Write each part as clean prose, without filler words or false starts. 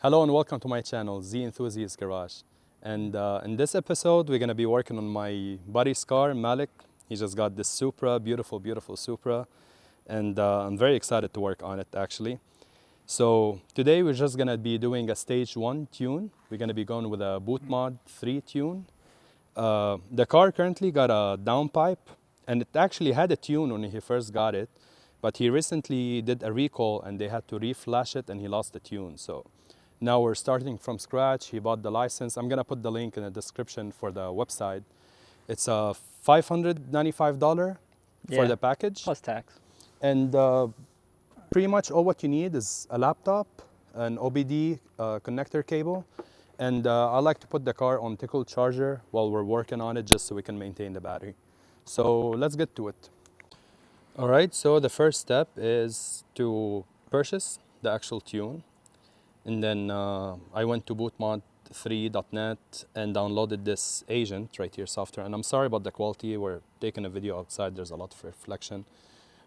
Hello and welcome to my channel, The Enthusiast Garage. And in this episode, we're gonna be working on my buddy's car, Malik. He just got this Supra, beautiful, beautiful Supra. And I'm very excited to work on it actually. So today we're just gonna be doing a stage 1 tune. We're gonna be going with a Bootmod3 Tune. The car currently got a downpipe, and it actually had a tune when he first got it, but he recently did a recall and they had to reflash it and he lost the tune. So now we're starting from scratch. He bought the license. I'm gonna put the link in the description for the website. It's a $595 for the package. Plus tax. And pretty much all what you need is a laptop, an OBD connector cable, and I like to put the car on tickle charger while we're working on it just so we can maintain the battery. So let's get to it. All right, so the first step is to purchase the actual tune. And then I went to bootmod3.net and downloaded this agent right here software. And I'm sorry about the quality. We're taking a video outside. There's a lot of reflection.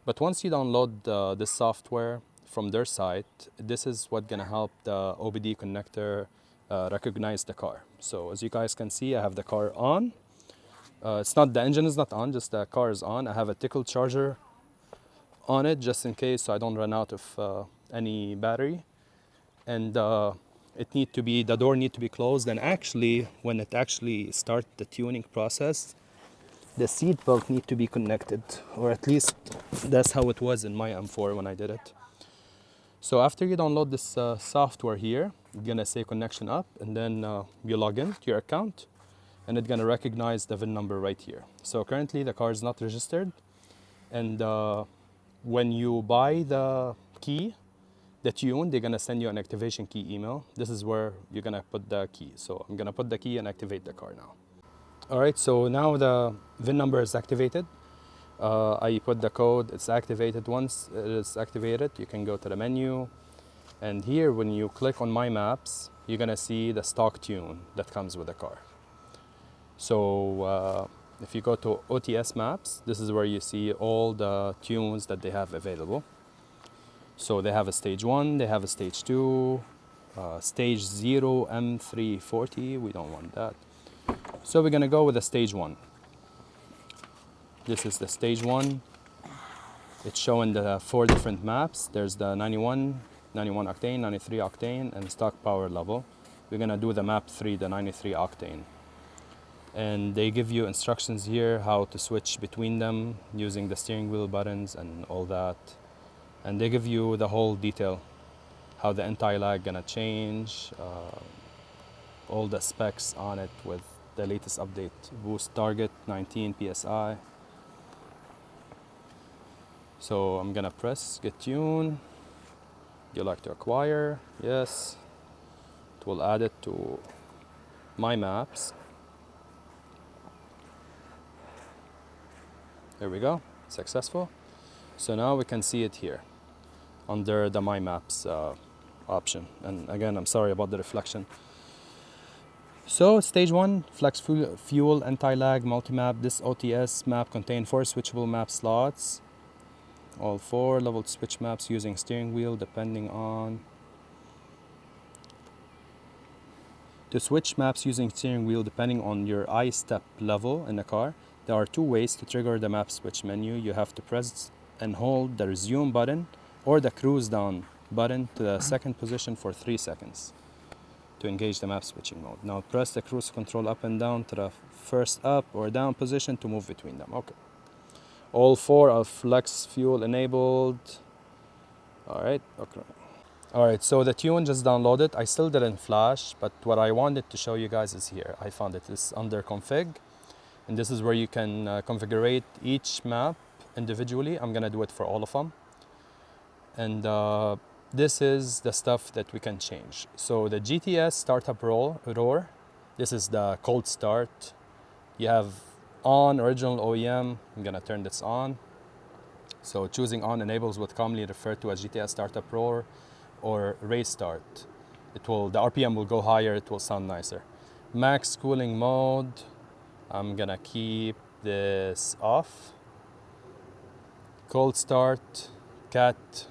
But once you download this software from their site, this is what's gonna help the OBD connector recognize the car. So as you guys can see, I have the car on. The engine is not on, just the car is on. I have a tickle charger on it just in case so I don't run out of any battery. And the door need to be closed. And actually, when it actually starts the tuning process, the seat belt need to be connected, or at least that's how it was in my M4 when I did it. So after you download this software here, you're gonna say connection up, and then you log in to your account, and it's gonna recognize the VIN number right here. So currently the car is not registered, and when you buy the key, the tune, they're gonna send you an activation key email. This is where you're gonna put the key. So I'm gonna put the key and activate the car now. All right, so now the VIN number is activated. I put the code, it's activated. Once it is activated, you can go to the menu. And here, when you click on My Maps, you're gonna see the stock tune that comes with the car. So if you go to OTS Maps, this is where you see all the tunes that they have available. So they have a stage 1, they have a stage 2, stage 0, M340, we don't want that. So we're gonna go with the stage 1. This is the stage 1. It's showing the 4 different maps. There's the 91 octane, 93 octane, and stock power level. We're gonna do the map 3, the 93 octane. And they give you instructions here how to switch between them using the steering wheel buttons and all that. And they give you the whole detail, how the anti-lag gonna change, all the specs on it with the latest update. Boost target 19 PSI. So I'm gonna press get tune. You like to acquire? Yes. It will add it to my maps. There we go, successful. So now we can see it here under the My Maps option. And again, I'm sorry about the reflection. So stage 1, flex fuel, anti-lag, multi-map. This OTS map contains 4 switchable map slots. All 4 level switch maps using steering wheel depending on. To switch maps using steering wheel depending on your I-step level in the car, there are 2 ways to trigger the map switch menu. You have to press and hold the resume button or the cruise down button to the second position for 3 seconds to engage the map switching mode. Now press the cruise control up and down to the first up or down position to move between them. Okay. All 4 are flex fuel enabled. All right, okay. All right, so the tune just downloaded. I still didn't flash, but what I wanted to show you guys is here. I found it. It's under config, and this is where you can configure each map individually. I'm gonna do it for all of them. And this is the stuff that we can change. So the GTS startup roar, this is the cold start. You have on original OEM. I'm gonna turn this on. So choosing on enables what commonly referred to as GTS startup roar or race start. The RPM will go higher, it will sound nicer. Max cooling mode, I'm gonna keep this off. Cold start, cat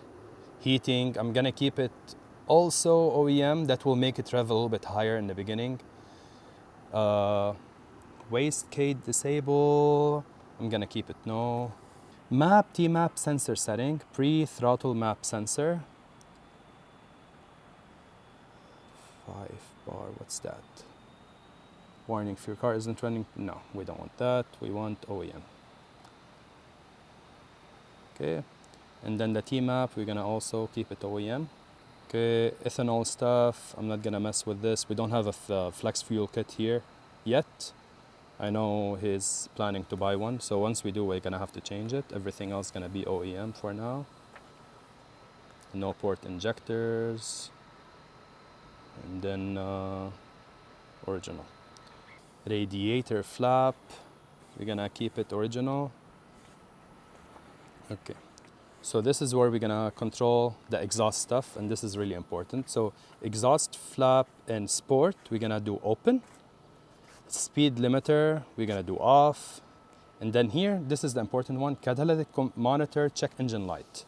heating. I'm gonna keep it also OEM. That will make it rev a little bit higher in the beginning. Wastegate disable. I'm gonna keep it no. Map T-map sensor setting, pre-throttle map sensor. 5 bar, what's that? Warning if your car isn't running. No, we don't want that. We want OEM. Okay, and then the T-map, we're gonna also keep it OEM. Okay, ethanol stuff, I'm not gonna mess with this. We don't have a flex fuel kit here yet. I know he's planning to buy one, so once we do, we're gonna have to change it. Everything else gonna be OEM for now. No port injectors, and then original. Radiator flap, we're gonna keep it original. Okay, so this is where we're gonna control the exhaust stuff, and this is really important. So exhaust flap and sport, we're gonna do open. Speed limiter, we're gonna do off. And then here, this is the important one, catalytic monitor check engine light.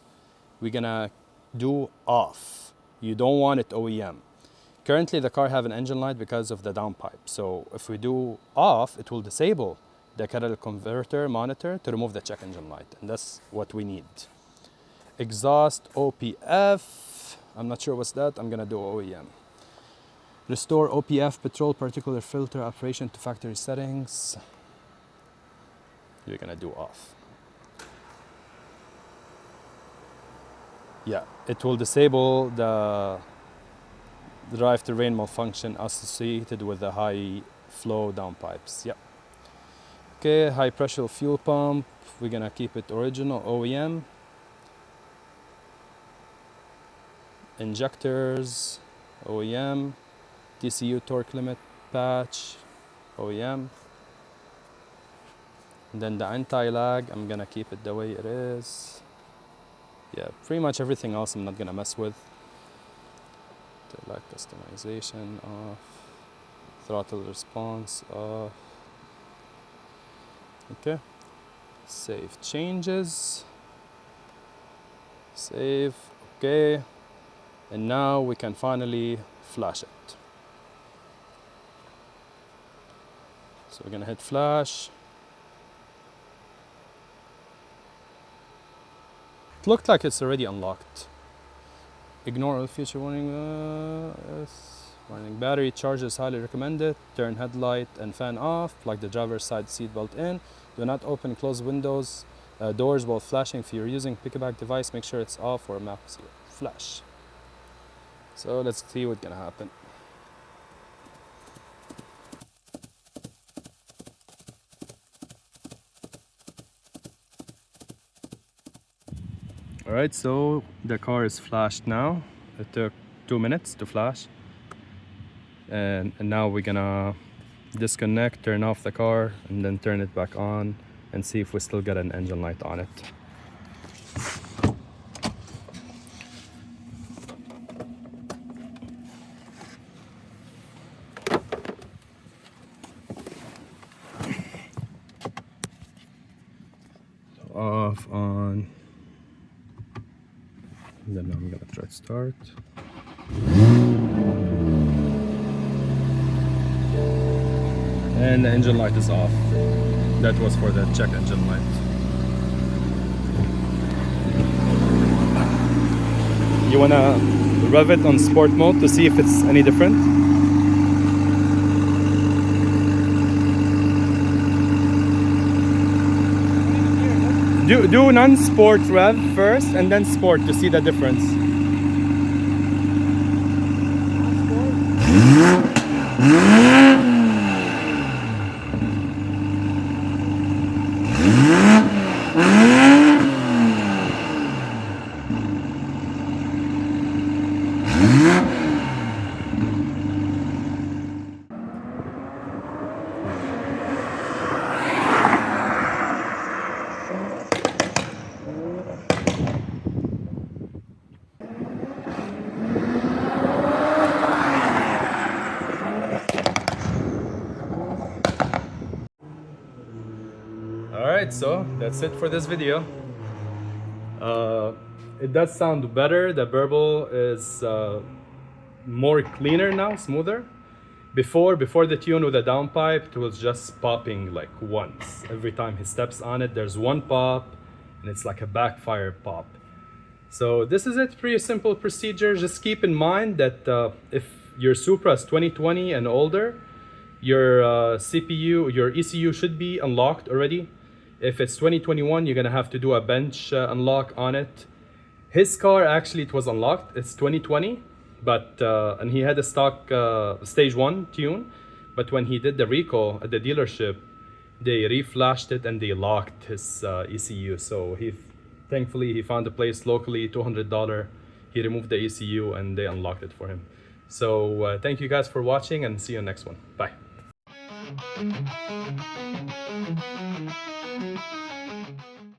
We're gonna do off. You don't want it OEM. Currently the car have an engine light because of the downpipe. So if we do off, it will disable the catalytic converter monitor to remove the check engine light. And that's what we need. Exhaust OPF, I'm not sure what's that, I'm gonna do OEM. Restore OPF petrol particulate filter operation to factory settings. You're gonna do off. Yeah, it will disable the drive to rain malfunction associated with the high flow downpipes. Yep. Okay, high pressure fuel pump. We're gonna keep it original OEM. Injectors, OEM. TCU torque limit patch, OEM. And then the anti-lag, I'm gonna keep it the way it is. Yeah, pretty much everything else I'm not gonna mess with. The lag customization off. Throttle response off. Okay. Save changes. Save, okay. And now we can finally flash it. So we're gonna hit flash. It looked like it's already unlocked. Ignore all future warning. Yes. Warning, battery charge is highly recommended. Turn headlight and fan off. Plug the driver's side seatbelt in. Do not open close windows, doors while flashing. If you're using piggyback device, make sure it's off or map zero. Flash. So let's see what's gonna happen. All right, so the car is flashed now. It took 2 minutes to flash. And now we're gonna disconnect, turn off the car, and then turn it back on and see if we still get an engine light on it. Off, on. And then I'm gonna try to start. And the engine light is off. That was for the check engine light. You wanna rev it on sport mode to see if it's any different? Do non-sport rev first and then sport to see the difference. Alright, so that's it for this video. It does sound better. The burble is more cleaner now, smoother. Before the tune with the downpipe, it was just popping like once. Every time he steps on it, there's one pop, and it's like a backfire pop. So this is it, pretty simple procedure. Just keep in mind that if your Supra is 2020 and older, your CPU, your ECU should be unlocked already. If it's 2021, you're gonna have to do a bench unlock on it. His car, actually, it was unlocked. It's 2020, but and he had a stock stage 1 tune, but when he did the recall at the dealership, they reflashed it and they locked his ECU. So thankfully he found a place locally, $200. He removed the ECU and they unlocked it for him. So thank you guys for watching, and see you next one. Bye.